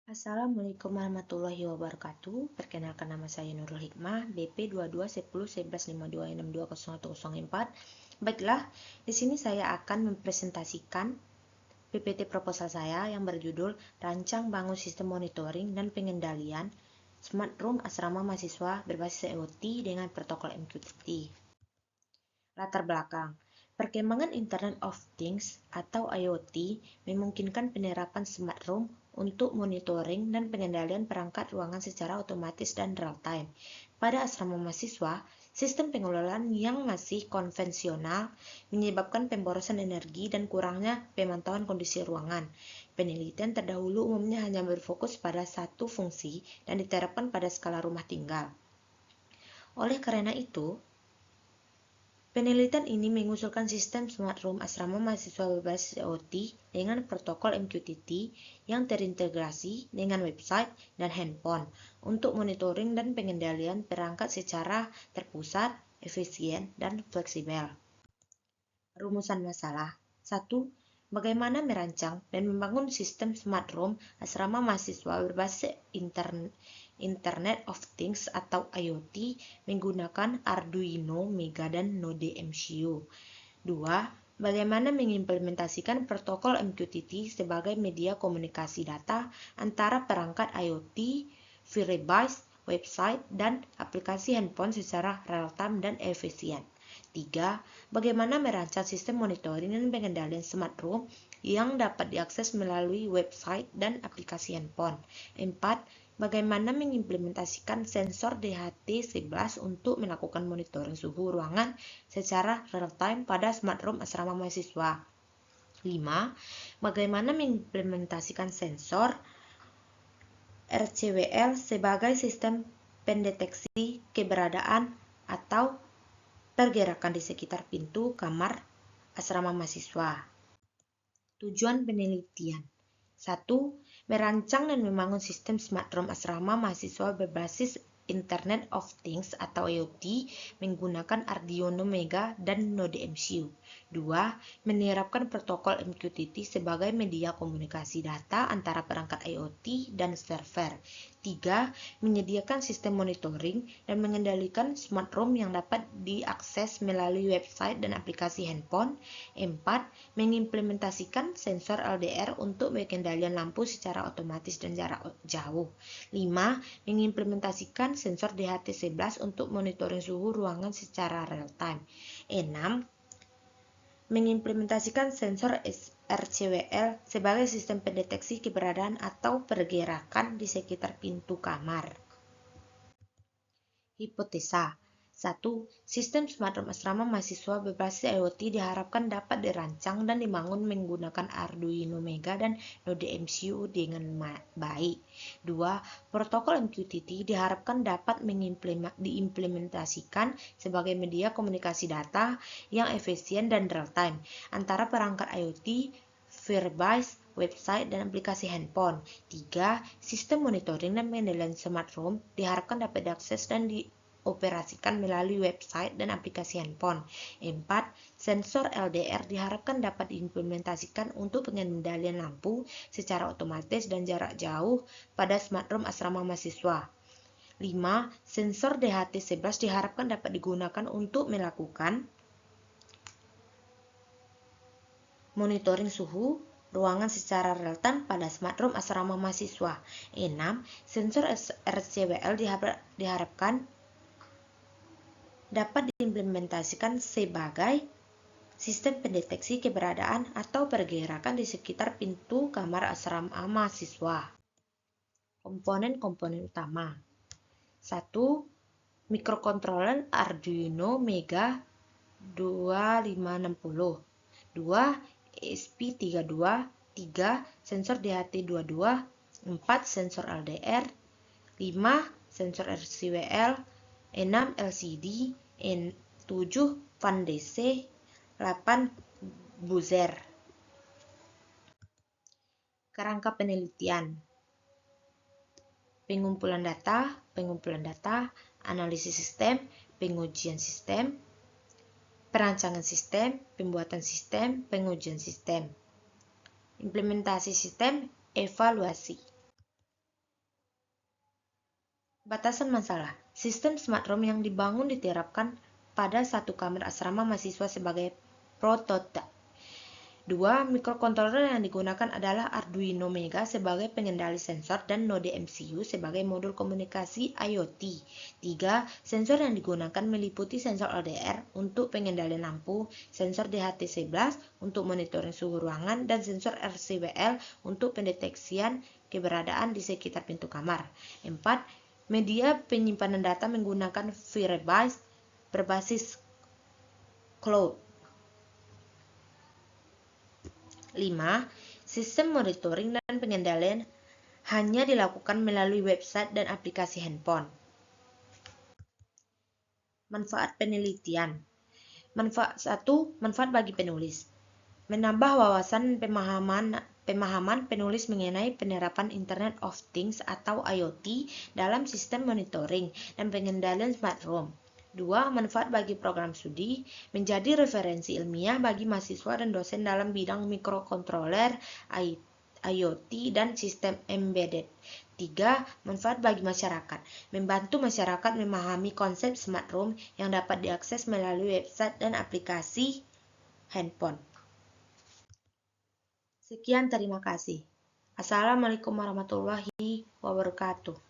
Assalamualaikum warahmatullahi wabarakatuh. Perkenalkan, nama saya Nurul Hikmah, BP 22101152620104. Baiklah, di sini saya akan mempresentasikan PPT proposal saya yang berjudul Rancang Bangun Sistem Monitoring dan Pengendalian Smart Room Asrama Mahasiswa Berbasis IoT dengan Protokol MQTT. Latar belakang. Perkembangan Internet of Things atau IoT memungkinkan penerapan smart room untuk monitoring dan pengendalian perangkat ruangan secara otomatis dan real-time. Pada asrama mahasiswa, sistem pengelolaan yang masih konvensional menyebabkan pemborosan energi dan kurangnya pemantauan kondisi ruangan. Penelitian terdahulu umumnya hanya berfokus pada satu fungsi dan diterapkan pada skala rumah tinggal. Oleh karena itu, penelitian ini mengusulkan sistem smart room asrama mahasiswa berbasis IoT dengan protokol MQTT yang terintegrasi dengan website dan handphone untuk monitoring dan pengendalian perangkat secara terpusat, efisien, dan fleksibel. Rumusan masalah. 1. Bagaimana merancang dan membangun sistem smart room asrama mahasiswa berbasis Internet of Things atau IoT menggunakan Arduino Mega dan Node MCU. 2. Bagaimana mengimplementasikan protokol MQTT sebagai media komunikasi data antara perangkat IoT, Firebase, website, dan aplikasi handphone secara real-time dan efisien. 3. Bagaimana merancang sistem monitoring dan pengendalian smart room yang dapat diakses melalui website dan aplikasi handphone. 4. Bagaimana mengimplementasikan sensor DHT11 untuk melakukan monitoring suhu ruangan secara real-time pada smart room asrama mahasiswa. 5. Bagaimana mengimplementasikan sensor RCWL sebagai sistem pendeteksi keberadaan atau pergerakan di sekitar pintu kamar asrama mahasiswa. Tujuan penelitian. 1. Merancang dan membangun sistem smart room asrama mahasiswa berbasis Internet of Things atau IoT menggunakan Arduino Mega dan Node MCU. 2. Menerapkan protokol MQTT sebagai media komunikasi data antara perangkat IoT dan server. 3. Menyediakan sistem monitoring dan mengendalikan smart room yang dapat diakses melalui website dan aplikasi handphone. 4. Mengimplementasikan sensor LDR untuk pengendalian lampu secara otomatis dan jarak jauh. 5. Mengimplementasikan sensor DHT11 untuk monitoring suhu ruangan secara real-time. 6. Mengimplementasikan sensor RCWL sebagai sistem pendeteksi keberadaan atau pergerakan di sekitar pintu kamar. Hipotesa. 1. Sistem smart room asrama mahasiswa berbasis IoT diharapkan dapat dirancang dan dibangun menggunakan Arduino Mega dan Node MCU dengan baik. 2. Protokol MQTT diharapkan dapat diimplementasikan sebagai media komunikasi data yang efisien dan real-time antara perangkat IoT, Firebase, website, dan aplikasi handphone. 3. Sistem monitoring dan pengendalian smart room diharapkan dapat diakses dan dioperasikan melalui website dan aplikasi handphone. 4. Sensor LDR diharapkan dapat diimplementasikan untuk pengendalian lampu secara otomatis dan jarak jauh pada smart room asrama mahasiswa. 5. Sensor DHT11 diharapkan dapat digunakan untuk melakukan monitoring suhu ruangan secara real-time pada smart room asrama mahasiswa. 6. Sensor RCWL diharapkan dapat diimplementasikan sebagai sistem pendeteksi keberadaan atau pergerakan di sekitar pintu kamar asrama mahasiswa. Komponen-komponen utama. 1. Mikrokontroler Arduino Mega 2560. 2. ESP32. 3. Sensor DHT22. 4. Sensor LDR. 5. Sensor RCWL. 6. LCD. 7. Fan DC. 8. buzzer. Kerangka penelitian. Pengumpulan data, analisis sistem, pengujian sistem, perancangan sistem, pembuatan sistem, pengujian sistem, implementasi sistem, evaluasi. Batasan masalah. Sistem smart home yang dibangun diterapkan pada satu kamar asrama mahasiswa sebagai prototipe. 2. Mikrokontroler yang digunakan adalah Arduino Mega sebagai pengendali sensor dan Node MCU sebagai modul komunikasi IoT. 3. Sensor yang digunakan meliputi sensor LDR untuk pengendalian lampu, sensor DHT11 untuk monitoring suhu ruangan, dan sensor RCWL untuk pendeteksian keberadaan di sekitar pintu kamar. 4. Media penyimpanan data menggunakan Firebase berbasis cloud. 5. Sistem monitoring dan pengendalian hanya dilakukan melalui website dan aplikasi handphone. Manfaat penelitian. Manfaat 1. Manfaat bagi penulis. Menambah wawasan pemahaman penulis mengenai penerapan Internet of Things atau IoT dalam sistem monitoring dan pengendalian smart home. 2. Manfaat bagi program studi, menjadi referensi ilmiah bagi mahasiswa dan dosen dalam bidang mikrokontroler, IoT, dan sistem embedded. 3. Manfaat bagi masyarakat, membantu masyarakat memahami konsep smart home yang dapat diakses melalui website dan aplikasi handphone. Sekian, terima kasih. Assalamualaikum warahmatullahi wabarakatuh.